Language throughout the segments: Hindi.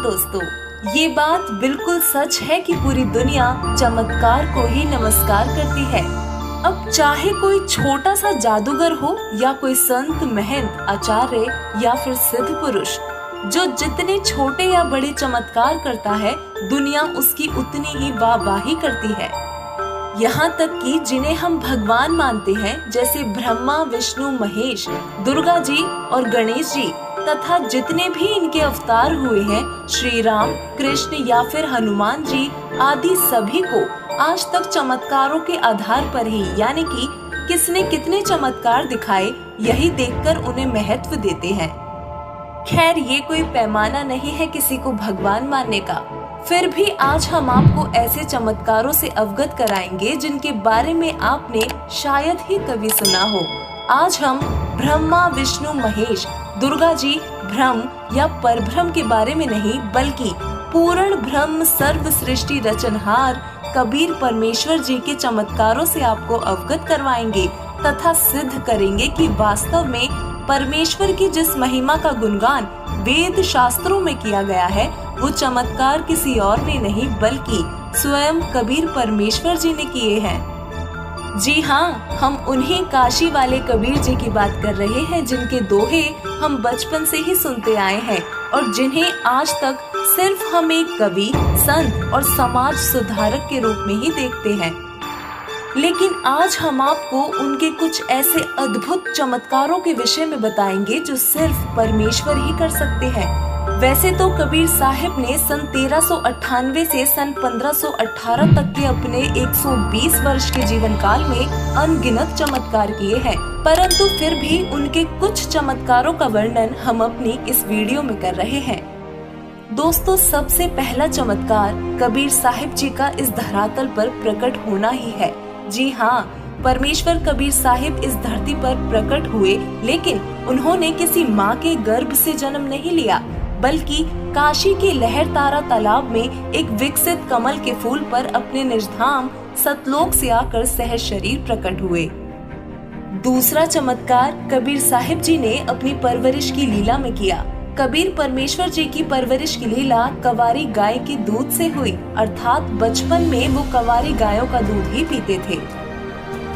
दोस्तों, ये बात बिल्कुल सच है कि पूरी दुनिया चमत्कार को ही नमस्कार करती है। अब चाहे कोई छोटा सा जादूगर हो या कोई संत, महंत, आचार्य या फिर सिद्ध पुरुष, जो जितने छोटे या बड़े चमत्कार करता है, दुनिया उसकी उतनी ही वाहवाही करती है। यहाँ तक कि जिन्हें हम भगवान मानते हैं, जैसे ब्रह्मा, विष्णु, महेश, दुर्गा जी और गणेश जी, तथा जितने भी इनके अवतार हुए हैं, श्री राम, कृष्ण या फिर हनुमान जी आदि, सभी को आज तक चमत्कारों के आधार पर ही, यानी कि किसने कितने चमत्कार दिखाए, यही देखकर उन्हें महत्व देते हैं। खैर, ये कोई पैमाना नहीं है किसी को भगवान मानने का। फिर भी आज हम आपको ऐसे चमत्कारों से अवगत कराएंगे जिनके बारे में आपने शायद ही कभी सुना हो। आज हम ब्रह्मा, विष्णु, महेश, दुर्गा जी, ब्रह्म या परब्रह्म के बारे में नहीं, बल्कि पूर्ण ब्रह्म, सर्व सृष्टि रचनहार कबीर परमेश्वर जी के चमत्कारों से आपको अवगत करवाएंगे तथा सिद्ध करेंगे कि वास्तव में परमेश्वर की जिस महिमा का गुणगान वेद शास्त्रों में किया गया है, वो चमत्कार किसी और ने नहीं बल्कि स्वयं कबीर परमेश्वर जी ने किए हैं। जी हाँ, हम उन्हीं काशी वाले कबीर जी की बात कर रहे हैं, जिनके दोहे हम बचपन से ही सुनते आए हैं और जिन्हें आज तक सिर्फ हम एक कवि, संत और समाज सुधारक के रूप में ही देखते हैं। लेकिन आज हम आपको उनके कुछ ऐसे अद्भुत चमत्कारों के विषय में बताएंगे जो सिर्फ परमेश्वर ही कर सकते हैं। वैसे तो कबीर साहिब ने सन 1398 से सन 1518 तक के अपने 120 वर्ष के जीवन काल में अनगिनत चमत्कार किए हैं, परंतु फिर भी उनके कुछ चमत्कारों का वर्णन हम अपनी इस वीडियो में कर रहे हैं। दोस्तों, सबसे पहला चमत्कार कबीर साहिब जी का इस धरातल पर प्रकट होना ही है। जी हाँ, परमेश्वर कबीर साहिब इस धरती पर प्रकट हुए, लेकिन उन्होंने किसी माँ के गर्भ से जन्म नहीं लिया, बल्कि काशी के लहरतारा तालाब में एक विकसित कमल के फूल पर अपने निजधाम सतलोक से आकर सहज शरीर प्रकट हुए। दूसरा चमत्कार कबीर साहिब जी ने अपनी परवरिश की लीला में किया। कबीर परमेश्वर जी की परवरिश की लीला कवारी गाय के दूध से हुई, अर्थात बचपन में वो कवारी गायों का दूध ही पीते थे।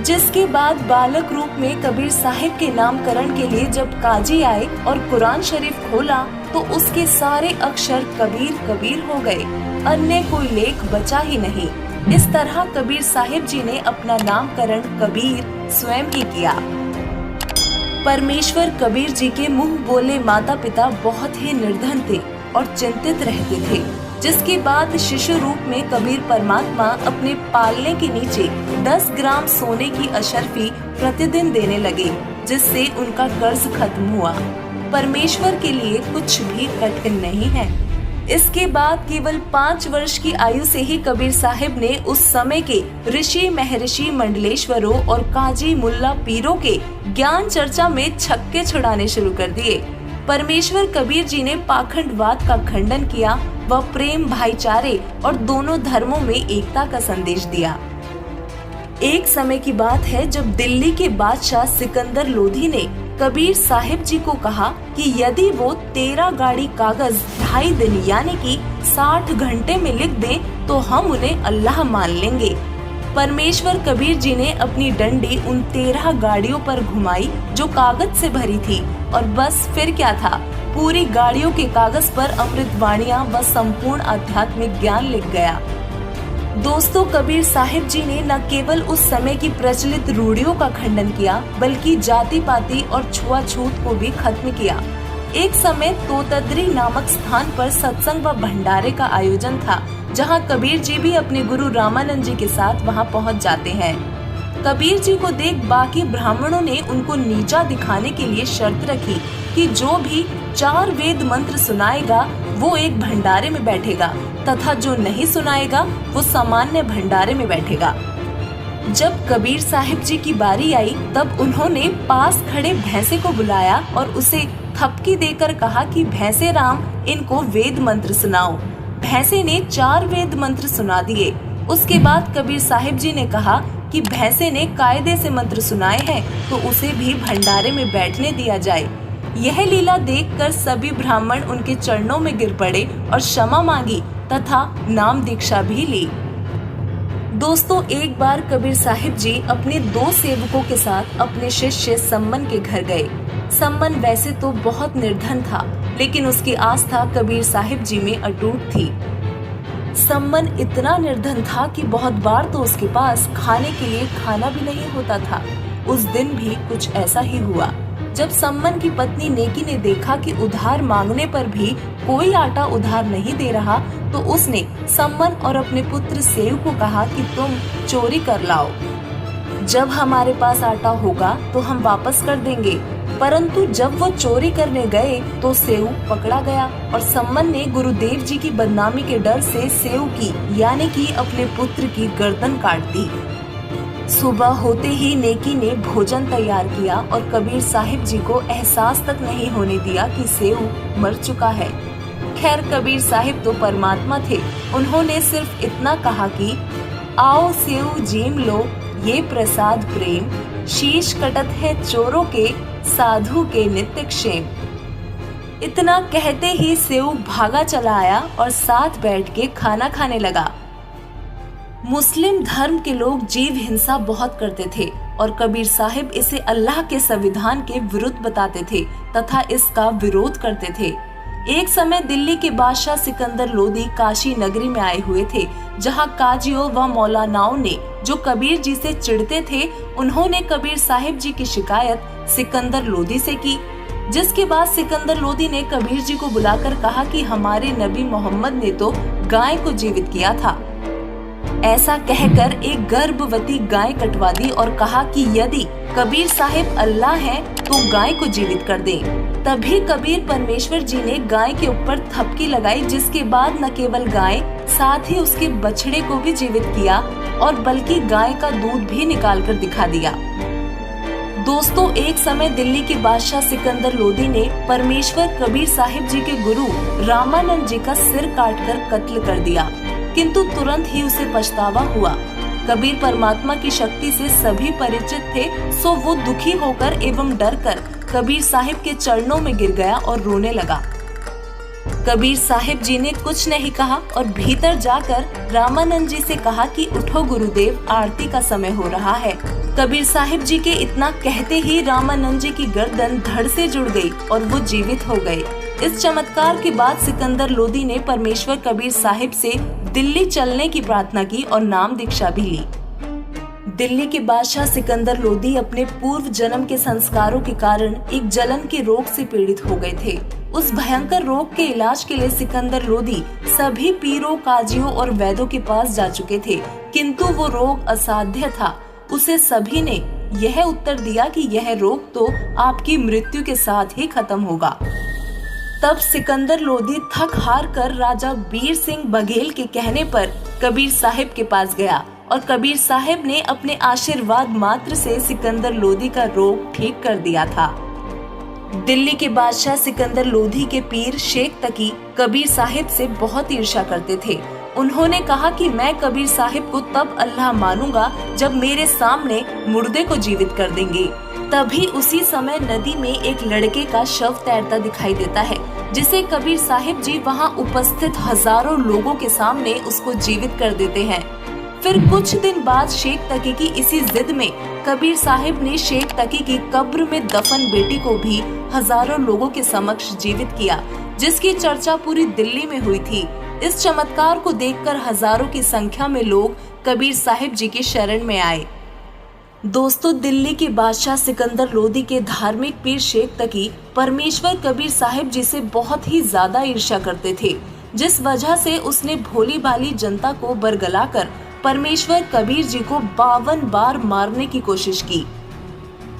जिसके बाद बालक रूप में कबीर साहिब के नामकरण के लिए जब काजी आए और कुरान शरीफ खोला तो उसके सारे अक्षर कबीर कबीर हो गए, अन्य कोई लेख बचा ही नहीं। इस तरह कबीर साहिब जी ने अपना नामकरण कबीर स्वयं ही किया। परमेश्वर कबीर जी के मुंह बोले माता पिता बहुत ही निर्धन थे और चिंतित रहते थे, जिसके बाद शिशु रूप में कबीर परमात्मा अपने पालने के नीचे 10 ग्राम सोने की अशर्फी प्रतिदिन देने लगे, जिससे उनका कर्ज खत्म हुआ। परमेश्वर के लिए कुछ भी कठिन नहीं है। इसके बाद केवल 5 वर्ष की आयु से ही कबीर साहिब ने उस समय के ऋषि, महर्षि, मंडलेश्वरों और काजी, मुल्ला, पीरों के ज्ञान चर्चा में छक्के छुड़ाने शुरू कर दिए। परमेश्वर कबीर जी ने पाखंडवाद का खंडन किया व प्रेम, भाईचारे और दोनों धर्मों में एकता का संदेश दिया। एक समय की बात है जब दिल्ली के बादशाह सिकंदर लोधी ने कबीर साहिब जी को कहा कि यदि वो 13 गाड़ी कागज 2.5 दिन यानी कि 60 घंटे में लिख दें तो हम उन्हें अल्लाह मान लेंगे। परमेश्वर कबीर जी ने अपनी डंडी उन 13 गाड़ियों पर घुमाई जो कागज से भरी थी, और बस फिर क्या था, पूरी गाड़ियों के कागज पर अमृतवाणियां व संपूर्ण आध्यात्मिक ज्ञान लिख गया। दोस्तों, कबीर साहिब जी ने न केवल उस समय की प्रचलित रूढ़ियों का खंडन किया, बल्कि जाति पाति और छुआछूत को भी खत्म किया। एक समय तोतद्री नामक स्थान पर सत्संग व भंडारे का आयोजन था, जहां कबीर जी भी अपने गुरु रामानंद जी के साथ वहां पहुंच जाते हैं। कबीर जी को देख बाकी ब्राह्मणों ने उनको नीचा दिखाने के लिए शर्त रखी कि जो भी 4 वेद मंत्र सुनाएगा वो एक भंडारे में बैठेगा, तथा जो नहीं सुनाएगा वो सामान्य भंडारे में बैठेगा। जब कबीर साहिब जी की बारी आई तब उन्होंने पास खड़े भैंसे को बुलाया और उसे थपकी देकर कहा कि भैंसे राम, इनको वेद मंत्र सुनाओ। भैंसे ने 4 वेद मंत्र सुना दिए। उसके बाद कबीर साहिब जी ने कहा कि भैंसे ने कायदे से मंत्र सुनाए हैं तो उसे भी भंडारे में बैठने दिया जाए। यह लीला देखकर सभी ब्राह्मण उनके चरणों में गिर पड़े और क्षमा मांगी तथा नाम दीक्षा भी ली। दोस्तों, एक बार कबीर साहिब जी अपने 2 सेवकों के साथ अपने शिष्य सम्मन के घर गए। सम्मन वैसे तो बहुत निर्धन था, लेकिन उसकी आस्था कबीर साहिब जी में अटूट थी। सम्मन इतना निर्धन था कि बहुत बार तो उसके पास खाने के लिए खाना भी नहीं होता था। उस दिन भी कुछ ऐसा ही हुआ। जब सम्मन की पत्नी नेकी ने देखा कि उधार मांगने पर भी कोई आटा उधार नहीं दे रहा, तो उसने सम्मन और अपने पुत्र सेव को कहा कि तुम चोरी कर लाओ। जब हमारे पास आटा होगा तो हम वापस कर देंगे। परंतु जब वो चोरी करने गए तो सेव पकड़ा गया और सम्मन ने गुरुदेव जी की बदनामी के डर से सेव की यानी कि अपने पुत्र की गर्दन काट दी। सुबह होते ही नेकी ने भोजन तैयार किया और कबीर साहिब जी को एहसास तक नहीं होने दिया कि सेव मर चुका है। खैर, कबीर साहिब तो परमात्मा थे। उन्होंने सिर्फ इतना कहा कि आओ सेव जीम लो, ये प्रसाद प्रेम, शीश कटत है चोरों के, साधु के नित्य क्षेम। इतना कहते ही सेव भागा चला आया और साथ बैठ के खाना खाने लगा। मुस्लिम धर्म के लोग जीव हिंसा बहुत करते थे और कबीर साहिब इसे अल्लाह के संविधान के विरुद्ध बताते थे तथा इसका विरोध करते थे। एक समय दिल्ली के बादशाह सिकंदर लोदी काशी नगरी में आए हुए थे, जहां काजियों व मौलानाओं ने जो कबीर जी से चिढ़ते थे, उन्होंने कबीर साहिब जी की शिकायत सिकंदर लोदी से की। जिसके बाद सिकंदर लोदी ने कबीर जी को बुलाकर कहा कि हमारे नबी मोहम्मद ने तो गाय को जीवित किया था। ऐसा कहकर एक गर्भवती गाय कटवा दी और कहा कि यदि कबीर साहिब अल्लाह हैं तो गाय को जीवित कर दें। तभी कबीर परमेश्वर जी ने गाय के ऊपर थपकी लगाई, जिसके बाद न केवल गाय, साथ ही उसके बछड़े को भी जीवित किया और बल्कि गाय का दूध भी निकाल कर दिखा दिया। दोस्तों, एक समय दिल्ली के बादशाह सिकंदर लोदी ने परमेश्वर कबीर साहिब जी के गुरु रामानंद जी का सिर काटकर कत्ल कर दिया, किंतु तुरंत ही उसे पछतावा हुआ। कबीर परमात्मा की शक्ति से सभी परिचित थे, सो वो दुखी होकर एवं डरकर कबीर साहिब के चरणों में गिर गया और रोने लगा। कबीर साहिब जी ने कुछ नहीं कहा और भीतर जाकर रामानंद जी से कहा कि उठो गुरुदेव, आरती का समय हो रहा है। कबीर साहिब जी के इतना कहते ही रामानंद जी की गर्दन धड़ से जुड़ गई और वो जीवित हो गए। इस चमत्कार के बाद सिकंदर लोदी ने परमेश्वर कबीर साहिब से दिल्ली चलने की प्रार्थना की और नाम दीक्षा भी ली। दिल्ली के बादशाह सिकंदर लोदी अपने पूर्व जन्म के संस्कारों के कारण एक जलन के रोग से पीड़ित हो गए थे। उस भयंकर रोग के इलाज के लिए सिकंदर लोदी सभी पीरों, काजियों और वैद्यों के पास जा चुके थे, किंतु वो रोग असाध्य था। उसे सभी ने यह उत्तर दिया कि यह रोग तो आपकी मृत्यु के साथ ही खत्म होगा। तब सिकंदर लोदी थक हार कर राजा बीर सिंह बघेल के कहने पर कबीर साहिब के पास गया और कबीर साहिब ने अपने आशीर्वाद मात्र से सिकंदर लोदी का रोग ठीक कर दिया था। दिल्ली के बादशाह सिकंदर लोदी के पीर शेख तकी कबीर साहिब से बहुत ईर्ष्या करते थे। उन्होंने कहा कि मैं कबीर साहिब को तब अल्लाह मानूंगा जब मेरे सामने मुर्दे को जीवित कर देंगे। तभी उसी समय नदी में एक लड़के का शव तैरता दिखाई देता है, जिसे कबीर साहिब जी वहां उपस्थित हजारों लोगों के सामने उसको जीवित कर देते हैं। फिर कुछ दिन बाद शेख तकी की इसी जिद में कबीर साहिब ने शेख तकी की कब्र में दफन बेटी को भी हजारों लोगों के समक्ष जीवित किया, जिसकी चर्चा पूरी दिल्ली में हुई थी। इस चमत्कार को देखकर हजारों की संख्या में लोग कबीर साहिब जी की शरण में आए। दोस्तों, दिल्ली के बादशाह सिकंदर लोदी के धार्मिक पीर शेख तकी परमेश्वर कबीर साहिब जी से बहुत ही ज्यादा ईर्ष्या करते थे, जिस वजह से उसने भोली भाली जनता को बरगलाकर परमेश्वर कबीर जी को 52 बार मारने की कोशिश की,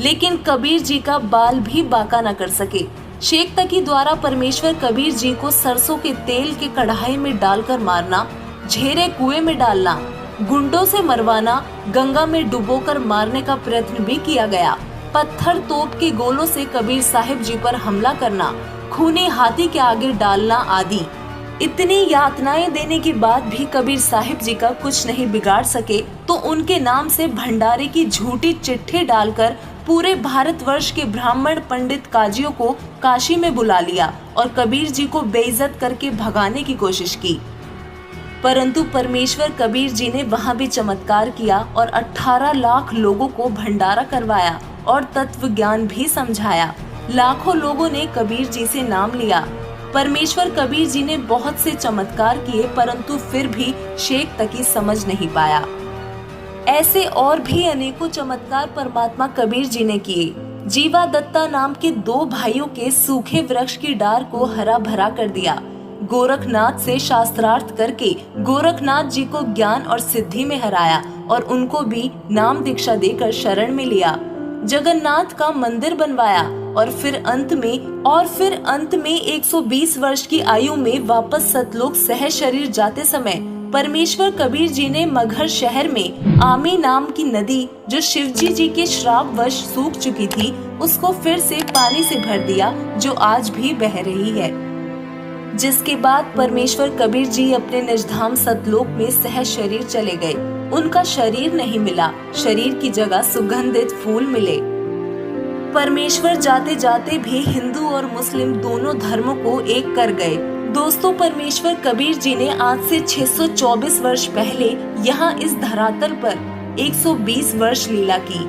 लेकिन कबीर जी का बाल भी बांका न कर सके। शेख तकी द्वारा परमेश्वर कबीर जी को सरसों के तेल के कढ़ाई में डालकर मारना, झेरे कुएं में डालना, गुंडों से मरवाना, गंगा में डुबोकर मारने का प्रयत्न भी किया गया। पत्थर तोप के गोलों से कबीर साहिब जी पर हमला करना, खूनी हाथी के आगे डालना आदि। इतनी यातनाएं देने के बाद भी कबीर साहिब जी का कुछ नहीं बिगाड़ सके, तो उनके नाम से भंडारे की झूठी चिट्ठी डालकर पूरे भारतवर्ष के ब्राह्मण पंडित काजियों को काशी में बुला लिया और कबीर जी को बेइज्जत करके भगाने की कोशिश की। परंतु परमेश्वर कबीर जी ने वहां भी चमत्कार किया और 18 लाख लोगों को भंडारा करवाया और तत्व ज्ञान भी समझाया। लाखों लोगों ने कबीर जी से नाम लिया। परमेश्वर कबीर जी ने बहुत से चमत्कार किए, परंतु फिर भी शेख तकी समझ नहीं पाया। ऐसे और भी अनेकों चमत्कार परमात्मा कबीर जी ने किए। जीवा दत्ता नाम के 2 भाइयों के सूखे वृक्ष की डार को हरा भरा कर दिया। गोरखनाथ से शास्त्रार्थ करके गोरखनाथ जी को ज्ञान और सिद्धि में हराया और उनको भी नाम दीक्षा देकर शरण में लिया। जगन्नाथ का मंदिर बनवाया और फिर अंत में 120 वर्ष की आयु में वापस सतलोक सह शरीर जाते समय परमेश्वर कबीर जी ने मगहर शहर में आमी नाम की नदी, जो शिवजी जी के श्रापवश सूख चुकी थी, उसको फिर से पानी से भर दिया, जो आज भी बह रही है। जिसके बाद परमेश्वर कबीर जी अपने निजधाम सतलोक में सह शरीर चले गए। उनका शरीर नहीं मिला, शरीर की जगह सुगंधित फूल मिले। परमेश्वर जाते जाते भी हिंदू और मुस्लिम दोनों धर्मों को एक कर गए। दोस्तों, परमेश्वर कबीर जी ने आज से 624 वर्ष पहले यहाँ इस धरातल पर 120 वर्ष लीला की।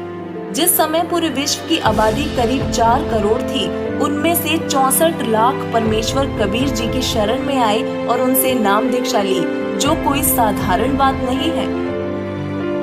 जिस समय पूरे विश्व की आबादी करीब 4 करोड़ थी, उनमें से 64 लाख परमेश्वर कबीर जी की शरण में आए और उनसे नाम दीक्षा ली, जो कोई साधारण बात नहीं है।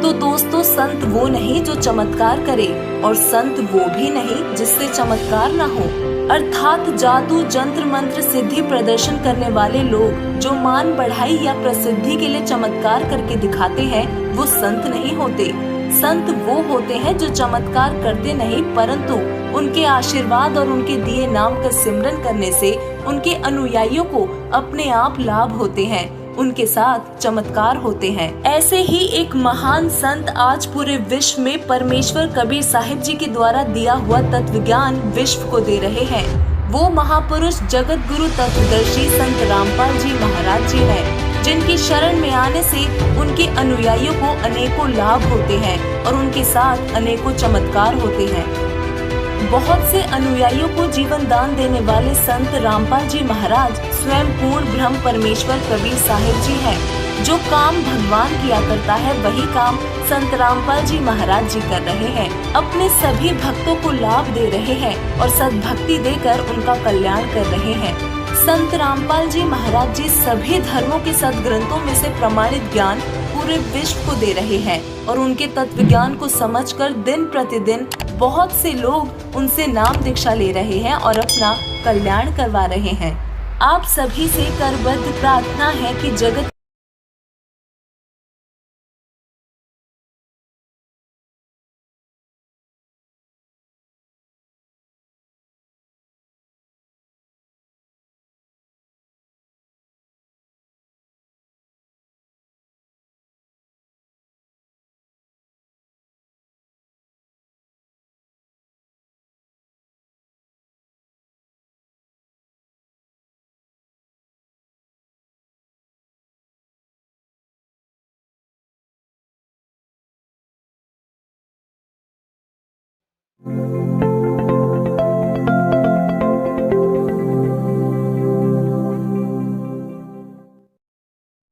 तो दोस्तों, संत वो नहीं जो चमत्कार करे, और संत वो भी नहीं जिससे चमत्कार ना हो। अर्थात जादू, जंत्र मंत्र, सिद्धि प्रदर्शन करने वाले लोग जो मान बढ़ाई या प्रसिद्धि के लिए चमत्कार करके दिखाते हैं, वो संत नहीं होते। संत वो होते हैं जो चमत्कार करते नहीं, परंतु उनके आशीर्वाद और उनके दिए नाम का सिमरन करने से उनके अनुयायियों को अपने आप लाभ होते हैं, उनके साथ चमत्कार होते हैं। ऐसे ही एक महान संत आज पूरे विश्व में परमेश्वर कबीर साहिब जी के द्वारा दिया हुआ तत्व ज्ञान विश्व को दे रहे हैं। वो महापुरुष जगत गुरु तत्वदर्शी संत रामपाल जी महाराज जी हैं, जिनकी शरण में आने से उनके अनुयायियों को अनेकों लाभ होते हैं और उनके साथ अनेकों चमत्कार होते हैं। बहुत से अनुयायियों को जीवन दान देने वाले संत रामपाल जी महाराज स्वयं पूर्ण ब्रह्म परमेश्वर कबीर साहिब जी हैं। जो काम भगवान किया करता है, वही काम संत रामपाल जी महाराज जी कर रहे हैं। अपने सभी भक्तों को लाभ दे रहे हैं और सद्भक्ति देकर उनका कल्याण कर रहे हैं। संत रामपाल जी महाराज जी सभी धर्मों के सद्ग्रंथों में से प्रमाणित ज्ञान पूरे विश्व को दे रहे हैं और उनके तत्व ज्ञान को समझकर दिन प्रतिदिन बहुत से लोग उनसे नाम दीक्षा ले रहे हैं और अपना कल्याण करवा रहे हैं। आप सभी से करबद्ध प्रार्थना है कि जगत